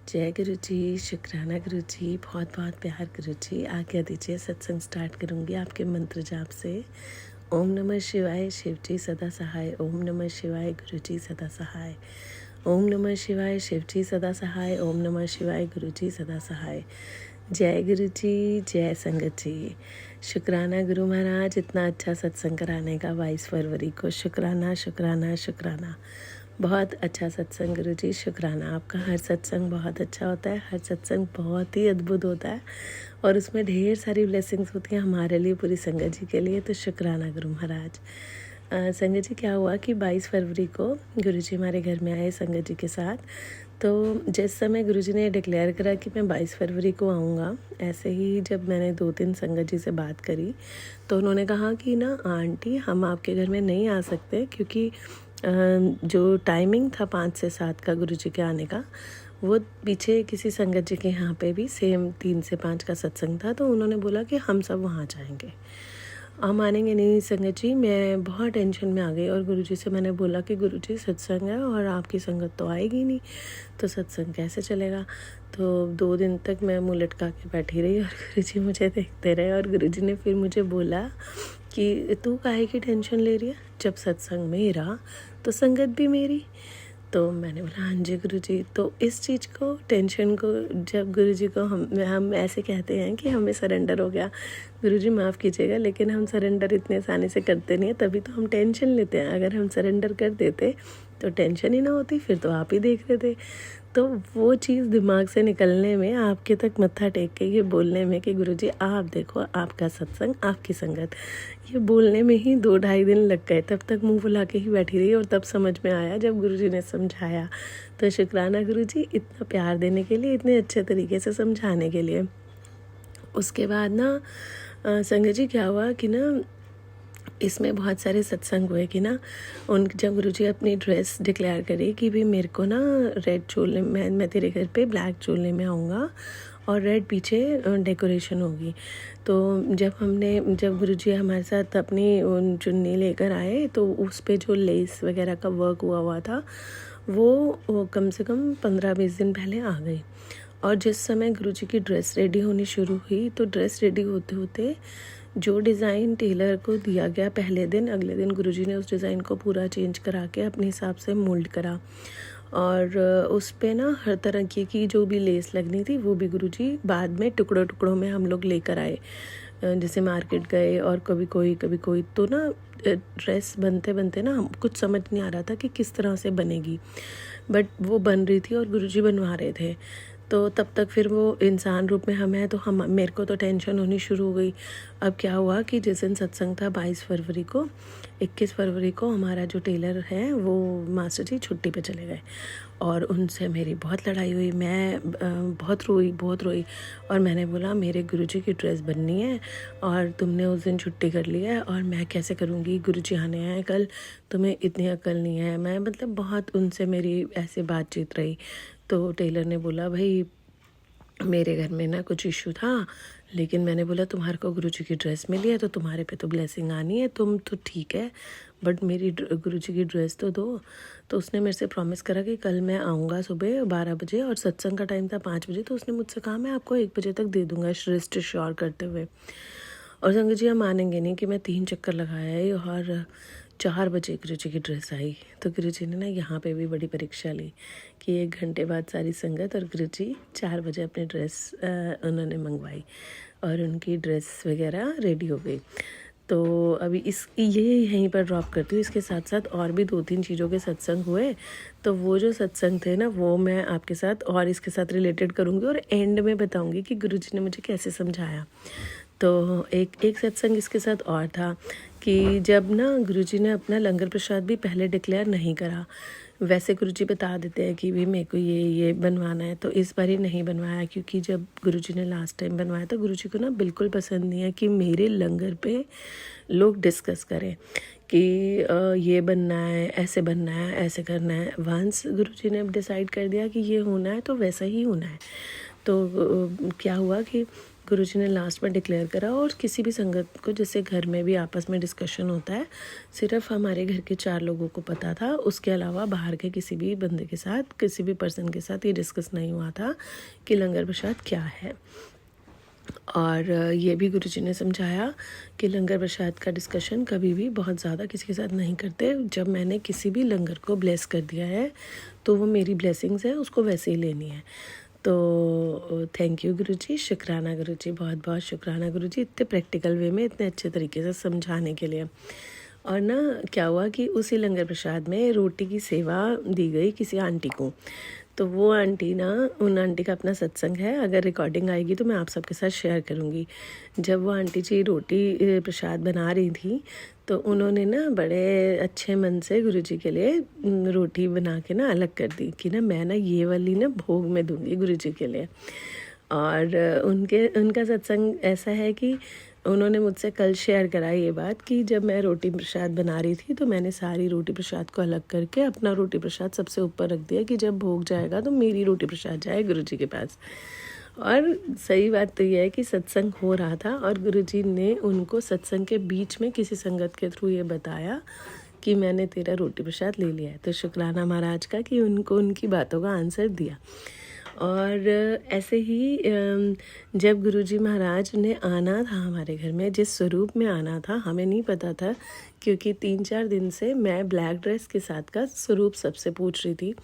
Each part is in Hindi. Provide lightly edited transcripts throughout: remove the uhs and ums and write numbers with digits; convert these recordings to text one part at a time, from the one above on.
जय गुरु जी, शुक्राना गुरु जी, बहुत बहुत प्यार गुरु जी। आज्ञा दीजिए, सत्संग स्टार्ट करूँगी आपके मंत्र जाप से। ओम नमः शिवाय, शिव जी सदा सहाय। ओम नमः शिवाय, गुरु जी सदा सहाय। ओम नमः शिवाय, शिव जी सदा सहाय। ओम नमः शिवाय, गुरु जी सदा सहाय। जय गुरु जी, जय संगत जी। शुक्राना गुरु महाराज, इतना अच्छा सत्संग कराने का 22 फरवरी को। शुक्राना शुक्राना शुक्राना। बहुत अच्छा सत्संग गुरु जी, शुक्राना। आपका हर सत्संग बहुत अच्छा होता है, हर सत्संग बहुत ही अद्भुत होता है और उसमें ढेर सारी ब्लेसिंग्स होती हैं हमारे लिए, पूरी संगत जी के लिए। तो शुक्राना गुरु महाराज। संगत जी, क्या हुआ कि 22 फरवरी को गुरु जी हमारे घर में आए संगत जी के साथ। तो जिस समय गुरु जी ने डिक्लेयर करा कि मैं 22 फरवरी को आऊँगा, ऐसे ही जब मैंने 2-3 संगत जी से बात करी तो उन्होंने कहा कि ना आंटी, हम आपके घर में नहीं आ सकते क्योंकि जो टाइमिंग था 5 से 7 का गुरु जी के आने का, वो पीछे किसी संगत जी के यहाँ पे भी सेम 3 से 5 का सत्संग था। तो उन्होंने बोला कि हम सब वहाँ जाएंगे। हम मानेंगे नहीं संगत जी, मैं बहुत टेंशन में आ गई और गुरुजी से मैंने बोला कि गुरुजी सत्संग है और आपकी संगत तो आएगी नहीं, तो सत्संग कैसे चलेगा। तो 2 दिन तक मैं मुँह लटका के बैठी रही और गुरुजी मुझे देखते रहे और गुरुजी ने फिर मुझे बोला कि तू काहे की टेंशन ले रही है, जब सत्संग मेरा तो संगत भी मेरी। तो मैंने बोला हाँ जी गुरुजी। तो इस चीज़ को, टेंशन को, जब गुरुजी को हम ऐसे कहते हैं कि हमें सरेंडर हो गया, गुरुजी माफ़ कीजिएगा लेकिन हम सरेंडर इतने आसानी से करते नहीं है, तभी तो हम टेंशन लेते हैं। अगर हम सरेंडर कर देते तो टेंशन ही ना होती, फिर तो आप ही देख रहे थे। तो वो चीज़ दिमाग से निकलने में, आपके तक मत्था टेक के ये बोलने में कि गुरुजी आप देखो, आपका सत्संग, आपकी संगत, ये बोलने में ही 2-2.5 दिन लग गए। तब तक मुंह फुला के ही बैठी रही और तब समझ में आया जब गुरुजी ने समझाया। तो शुक्राना गुरुजी, इतना प्यार देने के लिए, इतने अच्छे तरीके से समझाने के लिए। उसके बाद ना संगत जी क्या हुआ कि ना इसमें बहुत सारे सत्संग हुए कि ना जब गुरुजी अपनी ड्रेस डिक्लेयर करी कि भी मेरे को ना रेड चोले, मैं तेरे घर पे ब्लैक चोले में आऊँगा और रेड पीछे डेकोरेशन होगी। तो जब गुरुजी हमारे साथ अपनी चुन्नी लेकर आए तो उस पे जो लेस वगैरह का वर्क हुआ हुआ था वो कम से कम 15-20 दिन पहले आ गई। और जिस समय गुरुजी की ड्रेस रेडी होनी शुरू हुई तो ड्रेस रेडी होते होते जो डिज़ाइन टेलर को दिया गया पहले दिन, अगले दिन गुरुजी ने उस डिज़ाइन को पूरा चेंज करा के अपने हिसाब से मोल्ड करा और उस पे ना हर तरह की जो भी लेस लगनी थी वो भी गुरुजी बाद में टुकड़ों टुकड़ों में हम लोग लेकर आए। जैसे मार्केट गए और कभी कोई तो ना ड्रेस बनते बनते ना हम कुछ समझ नहीं आ रहा था कि किस तरह से बनेगी, बट वो बन रही थी और गुरुजी बनवा रहे थे। तो तब तक फिर वो इंसान रूप में हम हैं तो हम, मेरे को तो टेंशन होनी शुरू हो गई। अब क्या हुआ कि जिस दिन सत्संग था 22 फरवरी को, 21 फरवरी को हमारा जो टेलर है वो मास्टर जी छुट्टी पे चले गए और उनसे मेरी बहुत लड़ाई हुई। मैं बहुत रोई और मैंने बोला मेरे गुरुजी की ड्रेस बननी है और तुमने उस दिन छुट्टी कर ली है और मैं कैसे करूँगी, गुरुजी आने हैं कल, तुम्हें इतनी अकल नहीं है। मैं मतलब बहुत उनसे मेरी ऐसे बातचीत रही। तो टेलर ने बोला भाई मेरे घर में ना कुछ इशू था, लेकिन मैंने बोला तुम्हारे को गुरुजी की ड्रेस मिली है तो तुम्हारे पे तो ब्लेसिंग आनी है, तुम तो ठीक है, बट मेरी गुरुजी की ड्रेस तो दो। तो उसने मेरे से प्रॉमिस करा कि कल मैं आऊँगा सुबह 12 बजे और सत्संग का टाइम था 5 बजे। तो उसने मुझसे कहा मैं आपको 1 बजे तक दे दूँगा, रिस्ट श्योर करते हुए। और संगत जी, हम मानेंगे नहीं कि मैं 3 चक्कर लगाया और 4 बजे गुरुजी की ड्रेस आई। तो गुरुजी ने ना यहाँ पे भी बड़ी परीक्षा ली कि 1 घंटे बाद सारी संगत और गुरुजी 4 बजे अपनी ड्रेस उन्होंने मंगवाई और उनकी ड्रेस वगैरह रेडी हो गई। तो अभी ये यहीं पर ड्रॉप करती हूँ। इसके साथ साथ और भी 2-3 चीज़ों के सत्संग हुए, तो वो जो सत्संग थे ना वो मैं आपके साथ और इसके साथ रिलेटेड करूँगी और एंड में बताऊँगी कि गुरुजी ने मुझे कैसे समझाया। तो एक सत्संग इसके साथ और था कि जब ना गुरुजी ने अपना लंगर प्रसाद भी पहले डिक्लेयर नहीं करा। वैसे गुरुजी बता देते हैं कि भी मेरे को ये बनवाना है, तो इस बार ही नहीं बनवाया क्योंकि जब गुरुजी ने लास्ट टाइम बनवाया था, गुरुजी को ना बिल्कुल पसंद नहीं है कि मेरे लंगर पे लोग डिस्कस करें कि ये बनना है, ऐसे बनना है, ऐसे करना है। वंस गुरुजी ने डिसाइड कर दिया कि ये होना है तो वैसा ही होना है। तो क्या हुआ कि गुरुजी ने लास्ट में डिक्लेयर करा। और किसी भी संगत को, जैसे घर में भी आपस में डिस्कशन होता है, सिर्फ हमारे घर के 4 लोगों को पता था, उसके अलावा बाहर के किसी भी बंदे के साथ, किसी भी पर्सन के साथ ये डिस्कस नहीं हुआ था कि लंगर प्रसाद क्या है। और ये भी गुरुजी ने समझाया कि लंगर प्रसाद का डिस्कशन कभी भी बहुत ज़्यादा किसी के साथ नहीं करते। जब मैंने किसी भी लंगर को ब्लेस कर दिया है तो वो मेरी ब्लेसिंग्स है, उसको वैसे ही लेनी है। तो थैंक यू गुरुजी, शुक्राना गुरुजी, बहुत बहुत शुक्राना गुरुजी, इतने प्रैक्टिकल वे में इतने अच्छे तरीके से समझाने के लिए। और ना क्या हुआ कि उसी लंगर प्रसाद में रोटी की सेवा दी गई किसी आंटी को। तो वो आंटी ना, उन आंटी का अपना सत्संग है, अगर रिकॉर्डिंग आएगी तो मैं आप सबके साथ शेयर करूँगी। जब वो आंटी जी रोटी प्रसाद बना रही थी तो उन्होंने ना बड़े अच्छे मन से गुरुजी के लिए रोटी बना के ना अलग कर दी कि ना मैं ना ये वाली ना भोग में दूंगी गुरुजी के लिए। और उनका सत्संग ऐसा है कि उन्होंने मुझसे कल शेयर करा ये बात कि जब मैं रोटी प्रसाद बना रही थी तो मैंने सारी रोटी प्रसाद को अलग करके अपना रोटी प्रसाद सबसे ऊपर रख दिया कि जब भोग जाएगा तो मेरी रोटी प्रसाद जाए गुरुजी के पास। और सही बात तो यह है कि सत्संग हो रहा था और गुरुजी ने उनको सत्संग के बीच में किसी संगत के थ्रू ये बताया कि मैंने तेरा रोटी प्रसाद ले लिया है। तो शुक्राना महाराज का कि उनको उनकी बातों का आंसर दिया। और ऐसे ही जब गुरुजी महाराज ने आना था हमारे घर में, जिस स्वरूप में आना था हमें नहीं पता था, क्योंकि 3-4 दिन से मैं ब्लैक ड्रेस के साथ का स्वरूप सबसे पूछ रही थी।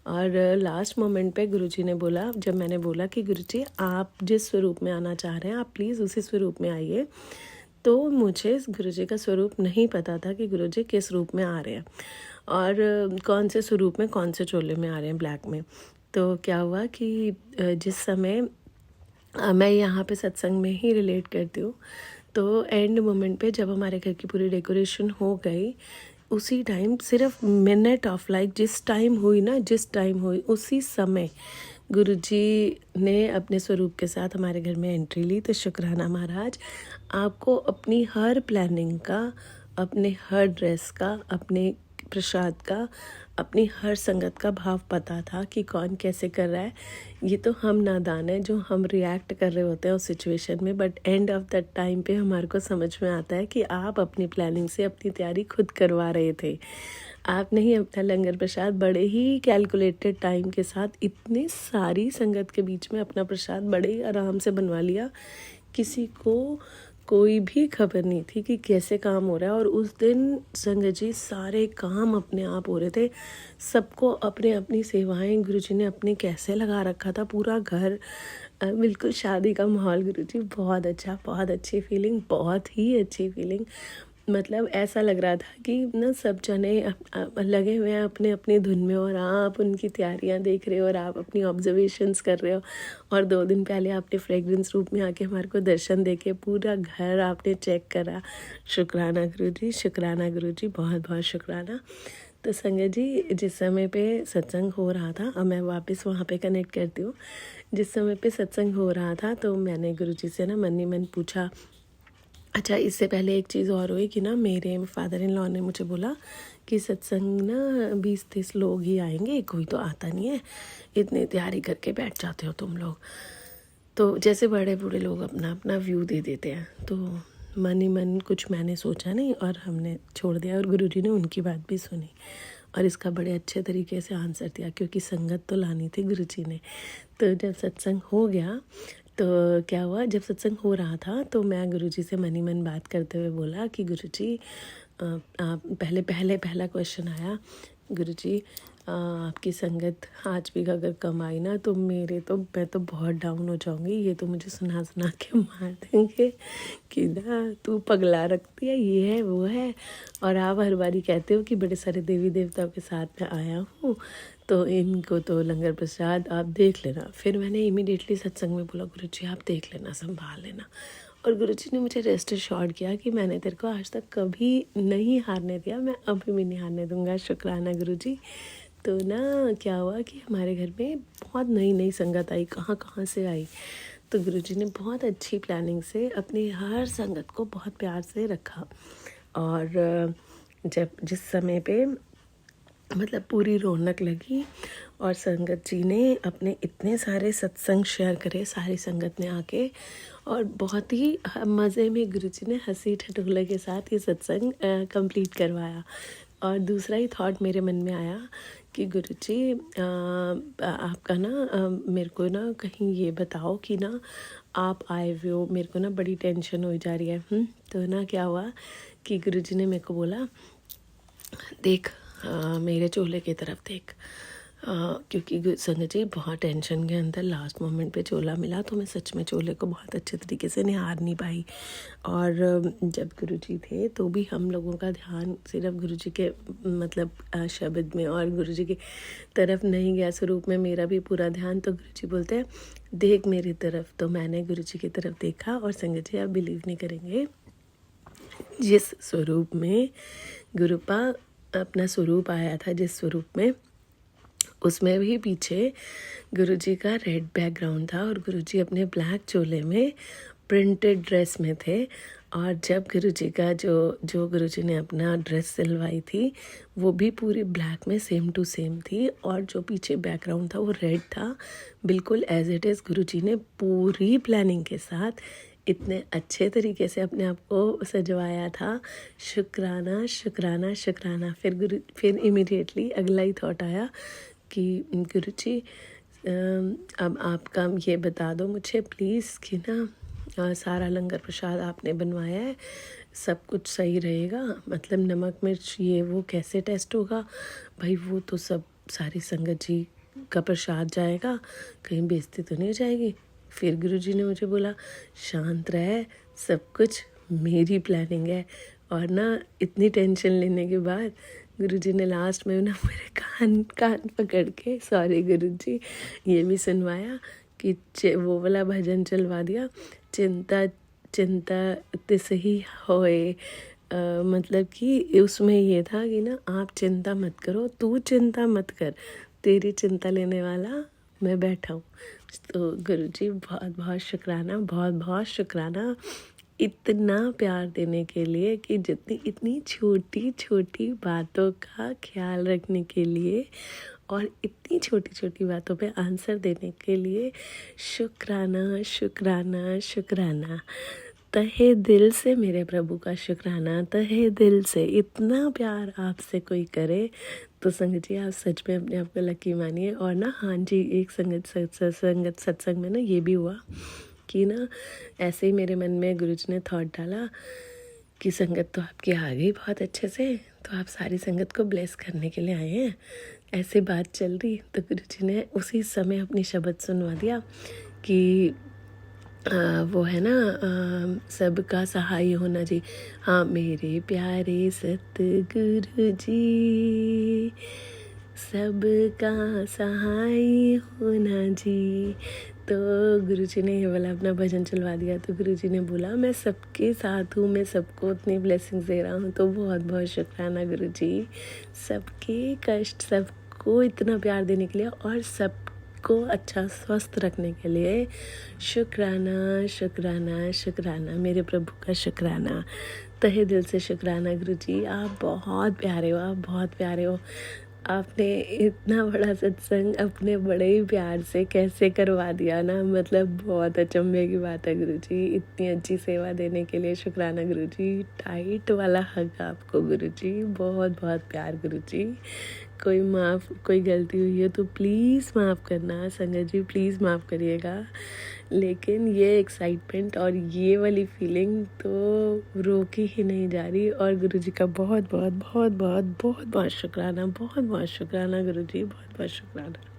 और लास्ट मोमेंट पे गुरुजी ने बोला, जब मैंने बोला कि गुरुजी आप जिस स्वरूप में आना चाह रहे हैं आप प्लीज़ उसी स्वरूप में आइए, तो मुझे गुरुजी का स्वरूप नहीं पता था कि गुरुजी किस रूप में आ रहे हैं और कौन से स्वरूप में, कौन से चोले में आ रहे हैं ब्लैक में। तो क्या हुआ कि जिस समय मैं यहाँ पे सत्संग में ही रिलेट करती हूँ, तो एंड मोमेंट पे जब हमारे घर की पूरी डेकोरेशन हो गई, उसी टाइम सिर्फ मिनट ऑफ लाइक जिस टाइम हुई उसी समय गुरुजी ने अपने स्वरूप के साथ हमारे घर में एंट्री ली। तो शुक्राना महाराज, आपको अपनी हर प्लानिंग का, अपने हर ड्रेस का, अपने प्रसाद का, अपनी हर संगत का भाव पता था कि कौन कैसे कर रहा है। ये तो हम नादान है जो हम रिएक्ट कर रहे होते हैं उस सिचुएशन में, but end of that time पे हमारे को समझ में आता है कि आप अपनी प्लानिंग से अपनी तैयारी खुद करवा रहे थे। आपने ही अपना लंगर प्रसाद बड़े ही कैलकुलेटेड टाइम के साथ इतनी सारी संगत के बीच में अपना प्रसाद बड़े ही आराम से बनवा लिया। किसी को कोई भी खबर नहीं थी कि कैसे काम हो रहा है। और उस दिन संगत जी सारे काम अपने आप हो रहे थे, सबको अपने अपनी सेवाएं गुरुजी ने अपने कैसे लगा रखा था, पूरा घर बिल्कुल शादी का माहौल। गुरुजी बहुत अच्छा, बहुत अच्छी फीलिंग, बहुत ही अच्छी फीलिंग। मतलब ऐसा लग रहा था कि ना सब जने लगे हुए हैं अपने अपनी धुन में और आप उनकी तैयारियां देख रहे हो और आप अपनी ऑब्जर्वेशंस कर रहे हो। और 2 दिन पहले आपने फ्रेगरेंस रूप में आके हमारे को दर्शन देके पूरा घर आपने चेक करा। शुक्राना गुरुजी, शुक्राना गुरुजी, बहुत बहुत शुक्राना। तो संगत जी, जिस समय पे सत्संग हो रहा था, अब मैं वापस वहाँ पे कनेक्ट करती हूँ। जिस समय पे सत्संग हो रहा था तो मैंने गुरुजी से ना मन ही मन पूछा। अच्छा, इससे पहले एक चीज़ और हुई कि ना मेरे फादर इन लॉ ने मुझे बोला कि सत्संग ना 20-30 लोग ही आएंगे, कोई तो आता नहीं है, इतनी तैयारी करके बैठ जाते हो तुम लोग। तो जैसे बड़े बूढ़े लोग अपना अपना व्यू दे देते हैं, तो मन ही मन कुछ मैंने सोचा नहीं और हमने छोड़ दिया। और गुरुजी ने उनकी बात भी सुनी और इसका बड़े अच्छे तरीके से आंसर दिया, क्योंकि संगत तो लानी थी गुरुजी ने। तो जब सत्संग हो गया तो क्या हुआ, जब सत्संग हो रहा था तो मैं गुरुजी से मन ही मन बात करते हुए बोला कि गुरुजी आप पहला क्वेश्चन आया, गुरुजी आपकी संगत आज भी अगर कम आई ना तो मैं तो बहुत डाउन हो जाऊंगी। ये तो मुझे सुना सुना के मार देंगे कि ना तू पगला रखती है, ये है वो है, और आप हर बारी कहते हो कि बड़े सारे देवी देवताओं के साथ में आया हूँ, तो इनको तो लंगर प्रसाद आप देख लेना। फिर मैंने इमीडिएटली सत्संग में बोला, गुरुजी आप देख लेना, संभाल लेना। और गुरुजी ने मुझे रेस्ट एश्योर्ड किया कि मैंने तेरे को आज तक कभी नहीं हारने दिया, मैं अभी भी नहीं हारने दूंगा। शुक्राना गुरुजी। तो ना क्या हुआ कि हमारे घर में बहुत नई नई संगत आई, कहाँ से आई। तो गुरुजी ने बहुत अच्छी प्लानिंग से अपनी हर संगत को बहुत प्यार से रखा। और जब जिस समय पे मतलब पूरी रौनक लगी। और संगत जी ने अपने इतने सारे सत्संग शेयर करे, सारी संगत ने आके, और बहुत ही मज़े में गुरुजी ने हंसी ठिठोले के साथ ये सत्संग कंप्लीट करवाया। और दूसरा ही थॉट मेरे मन में आया कि गुरुजी आपका ना मेरे को ना कहीं ये बताओ कि ना आप आए हुए हो, मेरे को ना बड़ी टेंशन हो जा रही है। तो ना क्या हुआ कि गुरुजी ने मेरे को बोला, देख मेरे चोले की तरफ देख। क्योंकि संगत जी बहुत टेंशन के अंदर लास्ट मोमेंट पे चोला मिला, तो मैं सच में चोले को बहुत अच्छे तरीके से निहार नहीं पाई। और जब गुरुजी थे तो भी हम लोगों का ध्यान सिर्फ गुरुजी के मतलब शब्द में और गुरुजी की तरफ नहीं गया, स्वरूप में मेरा भी पूरा ध्यान। तो गुरुजी बोलते हैं देख मेरी तरफ, तो मैंने गुरुजी की तरफ देखा। और संगत जी आप बिलीव नहीं करेंगे, जिस स्वरूप में गुरुपा अपना स्वरूप आया था, जिस स्वरूप में, उसमें भी पीछे गुरुजी का रेड बैकग्राउंड था और गुरुजी अपने ब्लैक चोले में प्रिंटेड ड्रेस में थे। और जब गुरुजी का जो गुरुजी ने अपना ड्रेस सिलवाई थी वो भी पूरी ब्लैक में सेम टू सेम थी, और जो पीछे बैकग्राउंड था वो रेड था, बिल्कुल एज इट इज़। गुरुजी ने पूरी प्लानिंग के साथ इतने अच्छे तरीके से अपने आप को सजवाया था। शुक्राना शुक्राना शुक्राना। फिर इमीडिएटली अगला ही थॉट आया कि गुरुजी अब आपका ये बता दो मुझे प्लीज़ कि ना सारा लंगर प्रसाद आपने बनवाया है, सब कुछ सही रहेगा, मतलब नमक मिर्च ये वो कैसे टेस्ट होगा भाई, वो तो सब सारी संगत जी का प्रसाद जाएगा, कहीं बेइज्जती तो नहीं हो जाएगी। फिर गुरुजी ने मुझे बोला शांत रह, सब कुछ मेरी प्लानिंग है। और ना इतनी टेंशन लेने के बाद गुरुजी ने लास्ट में ना मेरे कान पकड़ के, सॉरी गुरुजी, ये भी सुनवाया कि वो वाला भजन चलवा दिया, चिंता चिंता तिस ही होए। मतलब कि उसमें ये था कि ना आप चिंता मत करो, तू चिंता मत कर, तेरी चिंता लेने वाला मैं बैठा हूँ। तो गुरुजी बहुत बहुत शुक्राना, बहुत बहुत शुक्राना इतना प्यार देने के लिए, कि जितनी इतनी छोटी छोटी बातों का ख्याल रखने के लिए और इतनी छोटी छोटी बातों पे आंसर देने के लिए शुक्राना शुक्राना शुक्राना। तहे दिल से मेरे प्रभु का शुक्राना, तहे दिल से। इतना प्यार आपसे कोई करे तो संगत जी आप सच में अपने आप को लकी मानिए। और ना हाँ जी, एक सत्संग में ना ये भी हुआ कि ना ऐसे ही मेरे मन में गुरुजी ने थॉट डाला कि संगत तो आपकी आ गई बहुत अच्छे से, तो आप सारी संगत को ब्लेस करने के लिए आए हैं, ऐसे बात चल रही। तो गुरुजी ने उसी समय अपनी शब्द सुनवा दिया कि वो है ना सबका सहाय होना जी। हाँ मेरे प्यारे सतगुरु जी, सबका सहाय होना जी। तो गुरुजी ने ये वाला अपना भजन चलवा दिया। तो गुरुजी ने बोला मैं सबके साथ हूँ, मैं सबको उतनी ब्लेसिंग्स दे रहा हूँ, तो बहुत बहुत शुक्राना गुरुजी, सबके कष्ट, सबको इतना प्यार देने के लिए और सबको अच्छा स्वस्थ रखने के लिए शुक्राना शुक्राना शुक्राना, मेरे प्रभु का शुक्राना, तहे दिल से शुक्राना। गुरुजी आप बहुत प्यारे हो, आप बहुत प्यारे हो। आपने इतना बड़ा सत्संग अपने बड़े ही प्यार से कैसे करवा दिया ना, मतलब बहुत अचंभे की बात है गुरुजी। इतनी अच्छी सेवा देने के लिए शुक्राना गुरुजी। टाइट वाला हक आपको गुरुजी, बहुत बहुत प्यार गुरुजी। कोई गलती हुई है तो प्लीज़ माफ़ करना संगत जी, प्लीज़ माफ़ करिएगा। लेकिन ये एक्साइटमेंट और ये वाली फीलिंग तो रोकी ही नहीं जा रही। और गुरुजी का बहुत बहुत बहुत बहुत बहुत बहुत शुक्राना, बहुत बहुत शुक्राना गुरुजी, बहुत बहुत शुक्राना।